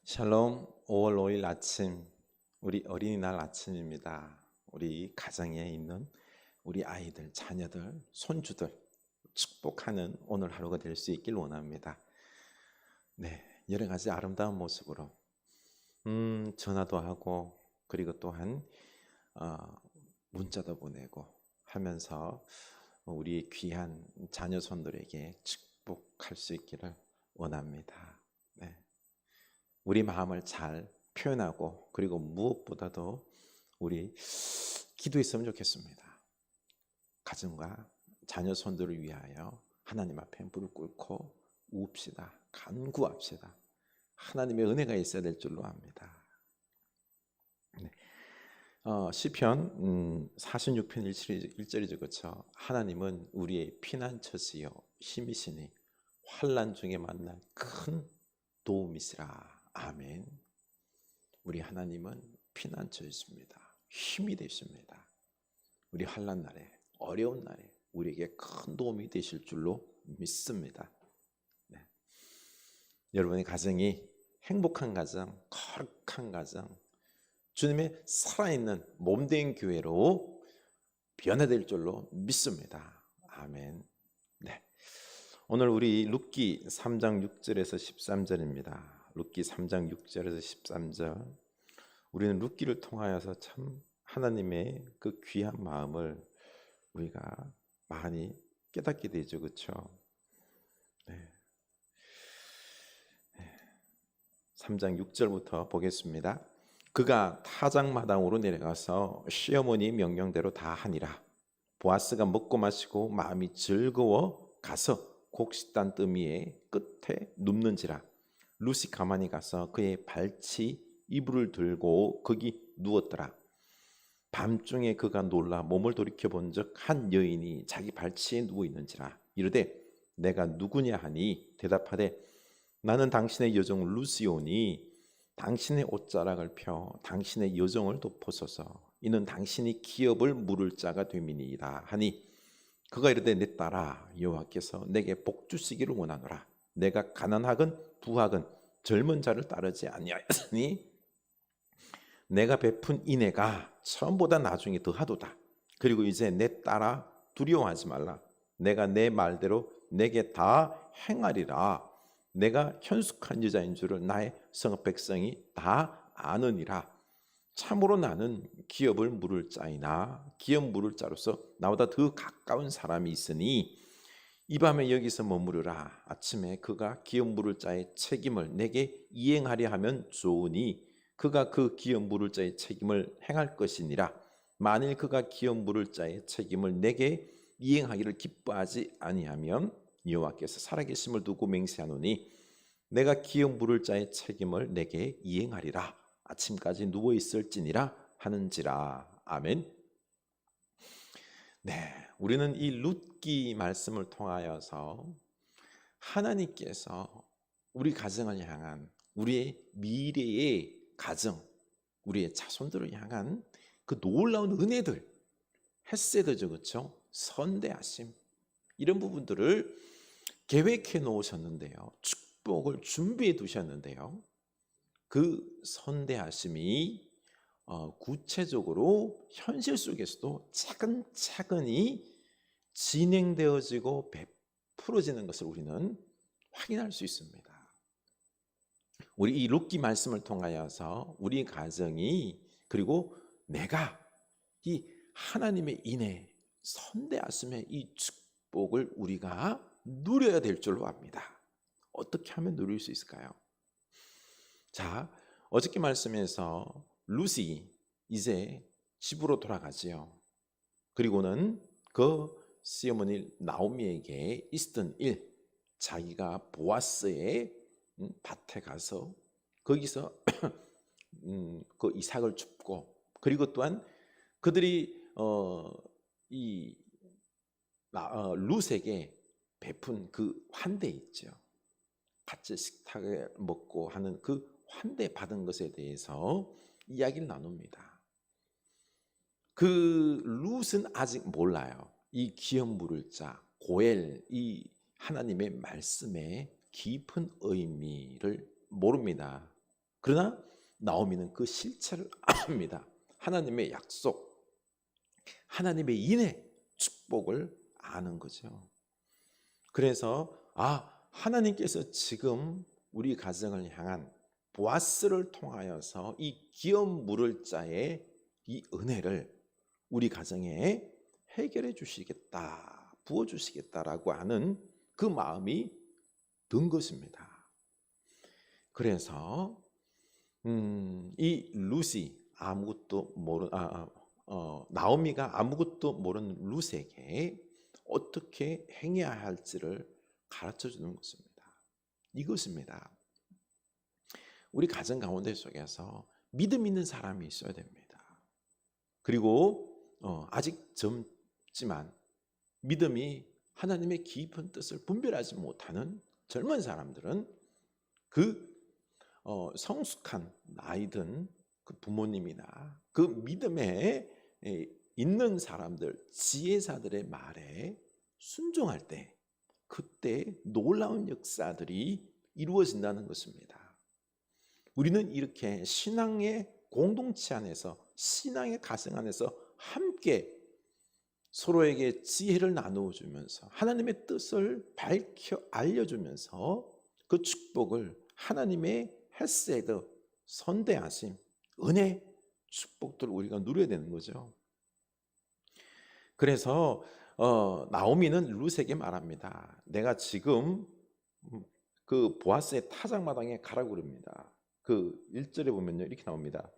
샬롬. 5월 5일 아침, 우리 어린이날 아침입니다. 우리 가정에 있는 우리 아이들, 자녀들, 손주들 축복하는 오늘 하루가 될 수 있길 원합니다. 네, 여러 가지 아름다운 모습으로 전화도 하고, 그리고 또한 어, 문자도 보내고 하면서 우리 귀한 자녀손들에게 축복할 수 있기를 원합니다. 네. 우리 마음을 잘 표현하고, 그리고 무엇보다도 우리 기도했으면 좋겠습니다. 가정과 자녀 손들을 위하여 하나님 앞에 무릎 꿇고 웁시다. 간구합시다. 하나님의 은혜가 있어야 될 줄로 압니다. 네. 시편 46편 1절이죠. 그렇죠? 하나님은 우리의 피난처시요 힘이시니 환난 중에 만날 큰 도움이시라. 아멘. 우리 하나님은 피난처이십니다. 힘이 되십니다. 우리 환난 날에, 어려운 날에 우리에게 큰 도움이 되실 줄로 믿습니다. 네. 여러분의 가정이 행복한 가정, 거룩한 가정, 주님의 살아있는 몸된 교회로 변화될 줄로 믿습니다. 아멘. 네. 오늘 우리 룻기 3장 6절에서 13절입니다. 룻기 3장 6절에서 13절. 우리는 룻기를 통하여서 참 하나님의 그 귀한 마음을 우리가 많이 깨닫게 되죠. 그렇죠? 네. 3장 6절부터 보겠습니다. 그가 타작마당으로 내려가서 시어머니 명령대로 다 하니라. 보아스가 먹고 마시고 마음이 즐거워 가서 곡식단 더미의 끝에 눕는지라. 룻이 가만히 가서 그의 발치 이불을 들고 거기 누웠더라. 밤중에 그가 놀라 몸을 돌이켜 본즉 한 여인이 자기 발치에 누워 있는지라. 이르되 내가 누구냐 하니 대답하되 나는 당신의 여종 룻이오니 당신의 옷자락을 펴 당신의 여종을 덮으소서. 이는 당신이 기업을 물을 자가 됨이니이다 하니 그가 이르되 내 딸아 여호와께서 내게 복 주시기를 원하노라. 내가 가난하건 부하건 젊은 자를 따르지 아니하였으니 내가 베푼 인애가 처음보다 나중에 더하도다. 그리고 이제 내 딸아 두려워하지 말라. 내가 내 말대로 내게 다 행하리라. 내가 현숙한 여자인 줄을 나의 성읍 백성이 다 아느니라. 참으로 나는 기업을 물을 자이나 기업 물을 자로서 나보다 더 가까운 사람이 있으니 이 밤에 여기서 머무르라. 아침에 그가 기업 물을 자의 책임을 내게 이행하려 하면 좋으니 그가 그 기업 물을 자의 책임을 행할 것이니라. 만일 그가 기업 물을 자의 책임을 내게 이행하기를 기뻐하지 아니하면 여호와께서 살아계심을 두고 맹세하노니 내가 기업 물을 자의 책임을 내게 이행하리라. 아침까지 누워 있을지니라 하는지라. 아멘. 네, 우리는 이 룻기 말씀을 통하여서 하나님께서 우리 가정을 향한, 우리의 미래의 가정, 우리의 자손들을 향한 그 놀라운 은혜들, 헤세드죠, 그렇죠? 선대하심, 이런 부분들을 계획해 놓으셨는데요, 축복을 준비해 두셨는데요, 그 선대하심이 구체적으로 현실 속에서도 차근차근히 진행되어지고 베풀어지는 것을 우리는 확인할 수 있습니다. 우리 이 룻기 말씀을 통하여서 우리 가정이, 그리고 내가 이 하나님의 인애, 선대하심의 이 축복을 우리가 누려야 될 줄로 압니다. 어떻게 하면 누릴 수 있을까요? 자, 어저께 말씀에서 룻이 이제 집으로 돌아가지요. 그리고는 그 시어머니 나오미에게 있었던 일, 자기가 보아스의 밭에 가서 거기서 그 이삭을 줍고, 그리고 또한 그들이 이 룻에게 베푼 그 환대 있죠. 같이 식탁을 먹고 하는 그 환대 받은 것에 대해서 이야기를 나눕니다. 그 룻은 아직 몰라요. 이 기업 물을 자 고엘, 이 하나님의 말씀의 깊은 의미를 모릅니다. 그러나 나오미는 그 실체를 압니다. 하나님의 약속, 하나님의 인해, 축복을 아는 거죠. 그래서 하나님께서 지금 우리 가정을 향한 보아스를 통하여서 이 기업 물을 자의 이 은혜를 우리 가정에 해결해 주시겠다, 부어 주시겠다라고 하는 그 마음이 든 것입니다. 그래서 이 루시 아무것도 모르 나오미가 아무것도 모르는 룻에게 어떻게 행해야 할지를 가르쳐 주는 것입니다. 이것입니다. 우리 가정 가운데 속에서 믿음 있는 사람이 있어야 됩니다. 그리고 아직 젊지만 믿음이 하나님의 깊은 뜻을 분별하지 못하는 젊은 사람들은 그 성숙한 나이든 그 부모님이나 그 믿음에 있는 사람들, 지혜자들의 말에 순종할 때 그때 놀라운 역사들이 이루어진다는 것입니다. 우리는 이렇게 신앙의 공동체 안에서, 신앙의 가정 안에서 함께 서로에게 지혜를 나누어 주면서 하나님의 뜻을 밝혀 알려주면서 그 축복을 하나님의 헤세드, 선대하심, 은혜, 축복들을 우리가 누려야 되는 거죠. 그래서 나오미는 룻에게 말합니다. 내가 지금 그 보아스의 타작마당에 가라고 그럽니다. 그 1절에 보면요 이렇게 나옵니다.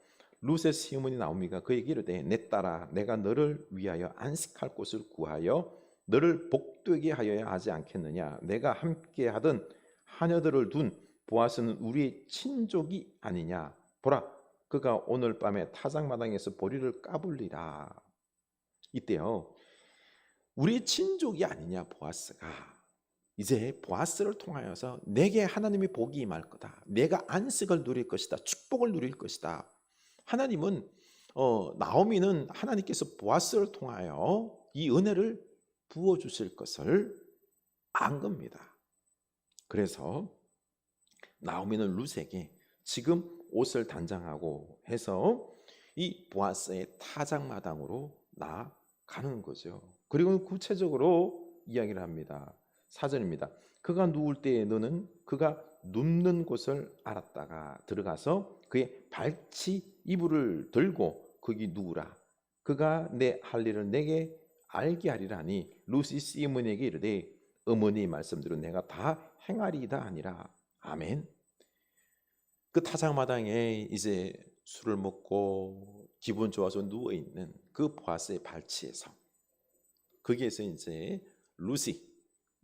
룻의 시어머니 나오미가 그에게 이르되 내 딸아 내가 너를 위하여 안식할 곳을 구하여 너를 복되게 하여야 하지 않겠느냐. 내가 함께 하던 하녀들을 둔 보아스는 우리의 친족이 아니냐. 보라 그가 오늘 밤에 타작마당에서 보리를 까불리라. 이때요 우리의 친족이 아니냐 보아스가. 이제 보아스를 통하여서 내게 하나님의 복이 임할 거다. 내가 안식을 누릴 것이다. 축복을 누릴 것이다. 하나님은 나오미는 하나님께서 보아스를 통하여 이 은혜를 부어주실 것을 안 겁니다. 그래서 나오미는 룻에게 지금 옷을 단장하고 해서 이 보아스의 타작마당으로 나가는 거죠. 그리고 구체적으로 이야기를 합니다. 4절입니다. 그가 누울 때에 너는 그가 눕는 곳을 알았다가 들어가서 그의 발치 이불을 들고 거기 누우라. 그가 내 할 일을 내게 알게 하리라니. 룻이 시어머니에게 이르되 어머니의 말씀대로 내가 다 행하리이다 하니라. 아멘. 그 타작마당에 이제 술을 먹고 기분 좋아서 누워 있는 그 보아스의 발치에서 거기에서 이제 룻이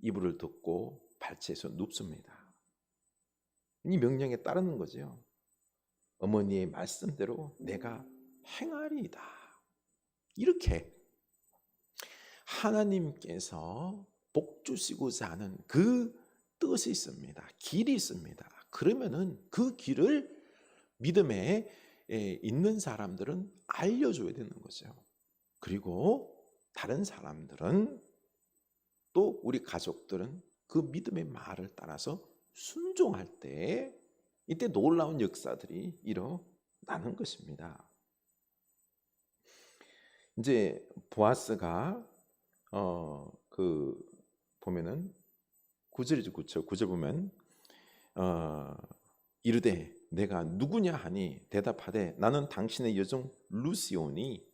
이불을 덮고 발치에서 눕습니다. 이 명령에 따르는 거죠. 어머니의 말씀대로 내가 행하리이다. 이렇게 하나님께서 복 주시고자 하는 그 뜻이 있습니다. 길이 있습니다. 그러면은 그 길을 믿음에 있는 사람들은 알려줘야 되는 거죠. 그리고 다른 사람들은 또 우리 가족들은 그 믿음의 말을 따라서 순종할 때 이때 놀라운 역사들이 일어나는 것입니다. 이제 보아스가 그 보면은 9절이죠. 9절 보면 이르되 내가 누구냐 하니 대답하되 나는 당신의 여종 루시오니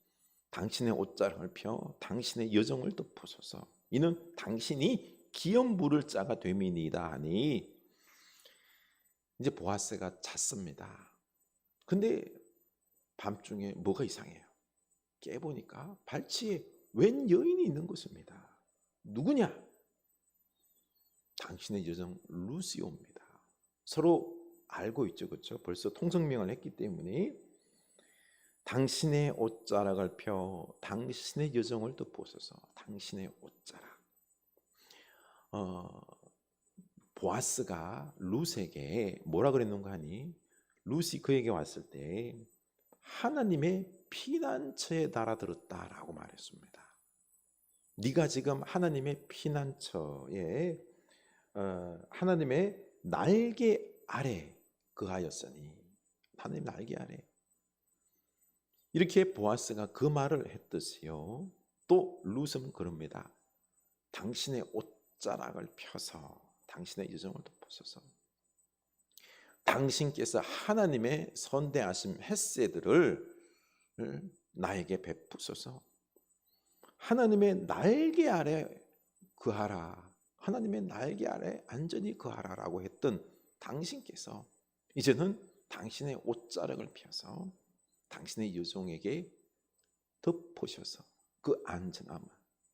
당신의 옷자락을 펴 당신의 여정을 덮으소서. 이는 당신이 기업 물을 자가 됨이니이다 하니. 이제 보아스가 잤습니다. 근데 밤중에 뭐가 이상해요. 깨보니까 발치에 웬 여인이 있는 것입니다. 누구냐? 당신의 여정 루시오입니다. 서로 알고 있죠, 그렇죠? 벌써 통성명을 했기 때문에 당신의 옷자락을 펴 당신의 여정을 덮으소서. 당신의 옷자락. 보아스가 룻에게 뭐라 그랬는가 하니 룻이 그에게 왔을 때 하나님의 피난처에 달아들었다라고 말했습니다. 네가 지금 하나님의 피난처에 하나님의 날개 아래 거하였으니 하나님 날개 아래. 이렇게 보아스가 그 말을 했듯이요. 또 룻은 그럽니다. 당신의 옷자락을 펴서 당신의 여정을 덮으소서. 당신께서 하나님의 선대하심 헤세드를 나에게 베푸소서. 하나님의 날개 아래 거하라. 하나님의 날개 아래 안전히 거하라라고 했던 당신께서 이제는 당신의 옷자락을 펴서 당신의 여종에게 덮으셔서 그 안전함,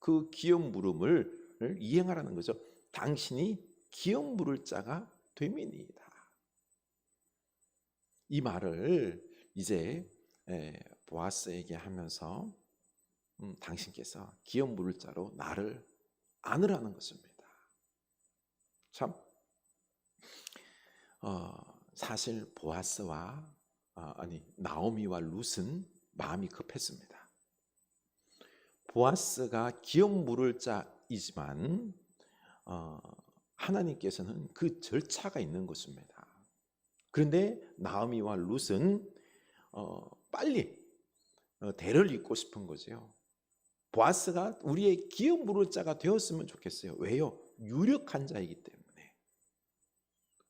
그 기업 물음을 이행하라는 거죠. 당신이 기업 물을 자가 되미니이다. 이 말을 이제 보아스에게 하면서 당신께서 기업 물을 자로 나를 안으라는 것입니다. 참 사실 보아스와 나오미와 룻은 마음이 급했습니다. 보아스가 기업 물을 자이지만 하나님께서는 그 절차가 있는 것입니다. 그런데 나오미와 룻은 빨리 대를 잇고 싶은 거죠. 보아스가 우리의 기업 물을 자가 되었으면 좋겠어요. 왜요? 유력한 자이기 때문에.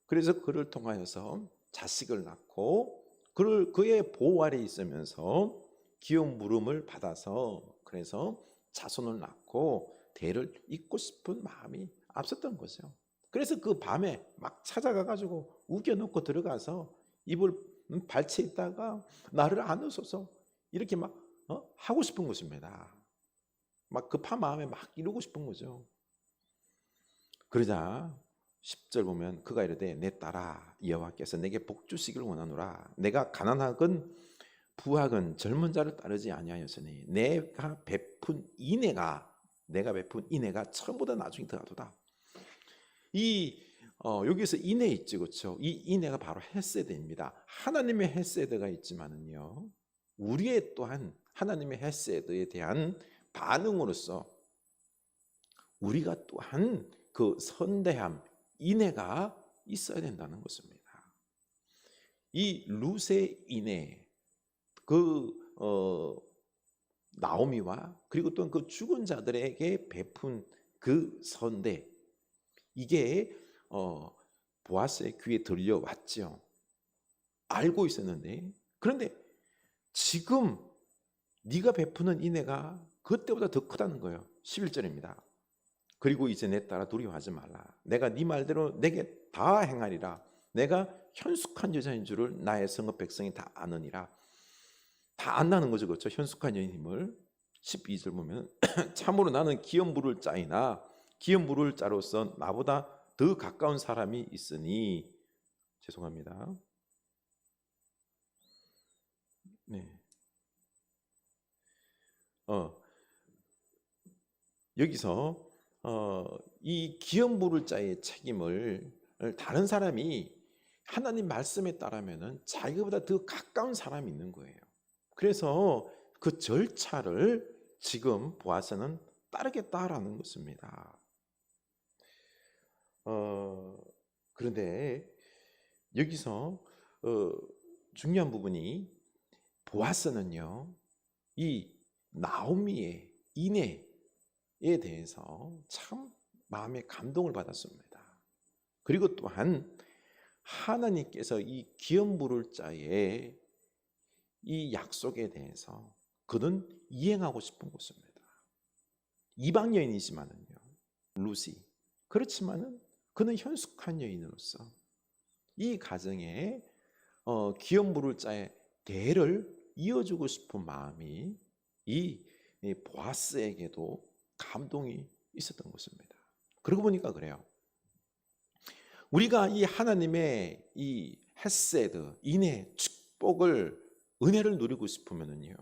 그래서 그를 통하여서 자식을 낳고 그의 보호 아래 있으면서 기업 물음을 받아서 그래서 자손을 낳고 대를 잇고 싶은 마음이 앞섰던 거죠. 그래서 그 밤에 막 찾아가가지고 우겨놓고 들어가서 이불 발치에 있다가 나를 안으소서 이렇게 막 하고 싶은 것입니다. 막 급한 마음에 막 이루고 싶은 거죠. 그러자 10절 보면 그가 이르되 내 딸아 여호와께서 내게 복 주시기를 원하노라. 내가 가난하건 부하건 젊은 자를 따르지 아니하였으니 내가 베푼 인애가 처음보다 나중에 더하도다. 여기서 인애 있지, 그렇죠? 이 인애가 바로 헤세드입니다. 하나님의 헤세드가 있지만은요, 우리의 또한 하나님의 헤세드에 대한 반응으로서 우리가 또한 그 선대함, 인애가 있어야 된다는 것입니다. 이 룻의 인애, 나오미와 그리고 또 그 죽은 자들에게 베푼 그 선대, 이게 보아스의 귀에 들려왔죠. 알고 있었는데, 그런데 지금 네가 베푸는 인애가 그때보다 더 크다는 거예요. 11절입니다. 그리고 이제 내 딸아 두려워하지 말라. 내가 네 말대로 내게 다 행하리라. 내가 현숙한 여자인 줄을 나의 성읍 백성이 다 아느니라. 다 안다는 거죠, 그렇죠? 현숙한 여인임을. 12절 보면 참으로 나는 기업 물을 자이나 기업 물을 자로서 나보다 더 가까운 사람이 있으니 죄송합니다. 네. 여기서 이 기업 물을 자의 책임을 다른 사람이 하나님 말씀에 따르면은 자기보다 더 가까운 사람이 있는 거예요. 그래서 그 절차를 지금 보아스는 따르겠다라는 것입니다. 그런데 여기서 중요한 부분이 보아스는요, 이 나오미의 인애에 대해서 참 마음에 감동을 받았습니다. 그리고 또한 하나님께서 이 기업 물을 자의 이 약속에 대해서 그는 이행하고 싶은 것입니다. 이방 여인이지만은요, 룻이. 그렇지만은 그는 현숙한 여인으로서 이 가정에 기업 물을 자의 대를 이어주고 싶은 마음이 이 보아스에게도 감동이 있었던 것입니다. 그러고 보니까 그래요. 우리가 이 하나님의 이 헤세드, 인의 축복을, 은혜를 누리고 싶으면은요,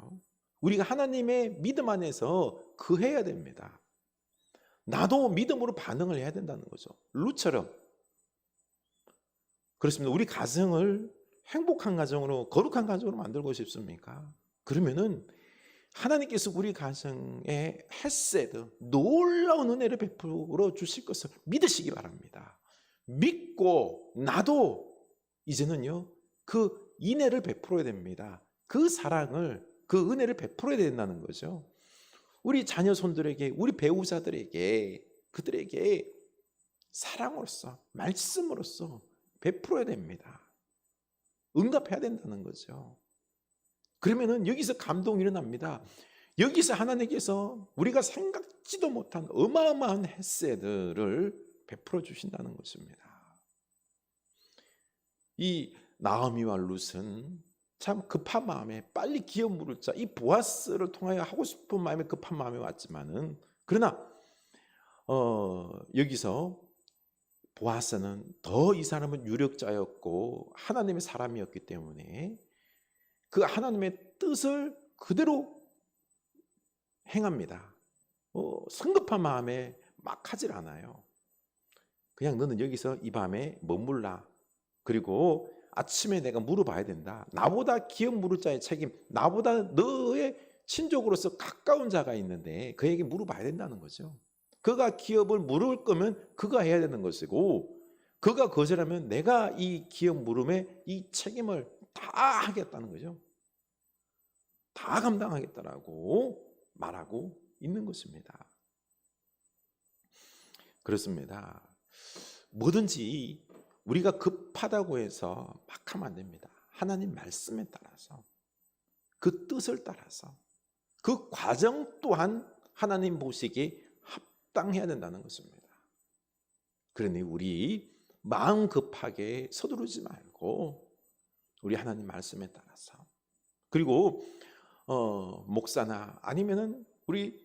우리가 하나님의 믿음 안에서 거해야 됩니다. 나도 믿음으로 반응을 해야 된다는 거죠. 룻처럼. 그렇습니다. 우리 가정을 행복한 가정으로, 거룩한 가정으로 만들고 싶습니까? 그러면은 하나님께서 우리 가정에 헤세드, 놀라운 은혜를 베풀어 주실 것을 믿으시기 바랍니다. 믿고 나도 이제는요, 그 인애를 베풀어야 됩니다. 그 사랑을, 그 은혜를 베풀어야 된다는 거죠. 우리 자녀 손들에게, 우리 배우자들에게, 그들에게 사랑으로서, 말씀으로서 베풀어야 됩니다. 응답해야 된다는 거죠. 그러면은 여기서 감동이 일어납니다. 여기서 하나님께서 우리가 생각지도 못한 어마어마한 헤세드를 베풀어 주신다는 것입니다. 이 나오미와 룻은 참 급한 마음에 빨리 기업 물을 자, 이 보아스를 통하여 하고 싶은 마음에 급한 마음이 왔지만은, 그러나 여기서 보아스는 더 이 사람은 유력자였고 하나님의 사람이었기 때문에 그 하나님의 뜻을 그대로 행합니다. 성급한 마음에 막 하질 않아요. 그냥 너는 여기서 이 밤에 머물라. 그리고 아침에 내가 물어봐야 된다. 나보다 기업 물을 자의 책임, 나보다 너의 친족으로서 가까운 자가 있는데 그에게 물어봐야 된다는 거죠. 그가 기업을 물을 거면 그가 해야 되는 것이고, 그가 거절하면 내가 이 기업 물음에 이 책임을 다 하겠다는 거죠. 다 감당하겠다라고 말하고 있는 것입니다. 그렇습니다. 뭐든지 우리가 급하다고 해서 막 하면 안 됩니다. 하나님 말씀에 따라서, 그 뜻을 따라서, 그 과정 또한 하나님 보시기에 합당해야 된다는 것입니다. 그러니 우리 마음 급하게 서두르지 말고 우리 하나님 말씀에 따라서, 그리고 목사나 아니면은 우리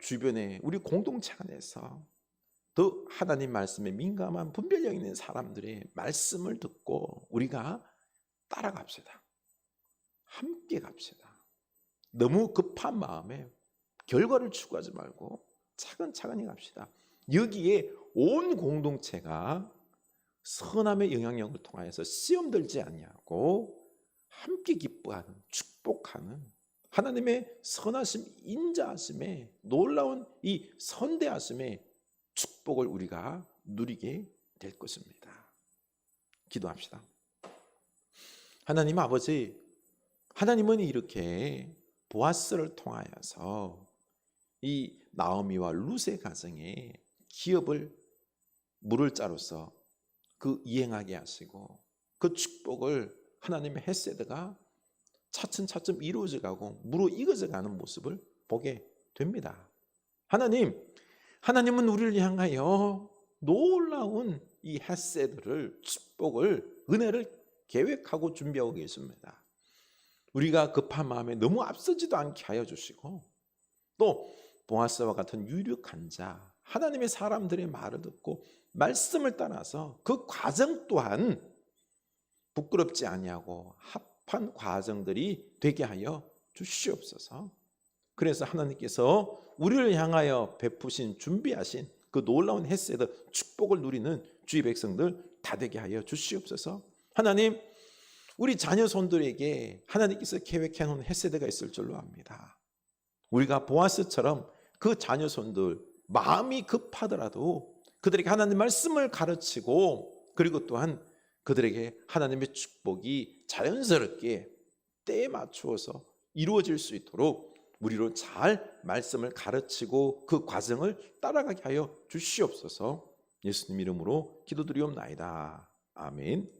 주변에 우리 공동체 안에서 더 하나님 말씀에 민감한 분별력 있는 사람들의 말씀을 듣고 우리가 따라갑시다. 함께 갑시다. 너무 급한 마음에 결과를 추구하지 말고 차근차근히 갑시다. 여기에 온 공동체가 선함의 영향력을 통하여서 시험 들지 아니하고 함께 기뻐하는, 축복하는 하나님의 선하심, 인자하심에 놀라운 이 선대하심의 축복을 우리가 누리게 될 것입니다. 기도합시다. 하나님 아버지, 하나님은 이렇게 보아스를 통하여서 이 나오미와 룻의 가정에 기업을 물을 자로서 그 이행하게 하시고, 그 축복을 하나님의 헤세드가 차츰차츰 이루어져 가고 무르익어져 가는 모습을 보게 됩니다. 하나님은 우리를 향하여 놀라운 이 헤세드를, 축복을, 은혜를 계획하고 준비하고 계십니다. 우리가 급한 마음에 너무 앞서지도 않게 하여 주시고, 또 보아스와 같은 유력한 자, 하나님의 사람들의 말을 듣고 말씀을 따라서 그 과정 또한 부끄럽지 아니하고 합한 과정들이 되게 하여 주시옵소서. 그래서 하나님께서 우리를 향하여 베푸신, 준비하신 그 놀라운 헤세드 축복을 누리는 주의 백성들 다 되게 하여 주시옵소서. 하나님, 우리 자녀 손들에게 하나님께서 계획해 놓은 헤세드가 있을 줄로 압니다. 우리가 보아스처럼 그 자녀 손들 마음이 급하더라도 그들에게 하나님 말씀을 가르치고, 그리고 또한 그들에게 하나님의 축복이 자연스럽게 때에 맞추어서 이루어질 수 있도록 우리로 잘 말씀을 가르치고 그 과정을 따라가게 하여 주시옵소서. 예수님 이름으로 기도드리옵나이다. 아멘.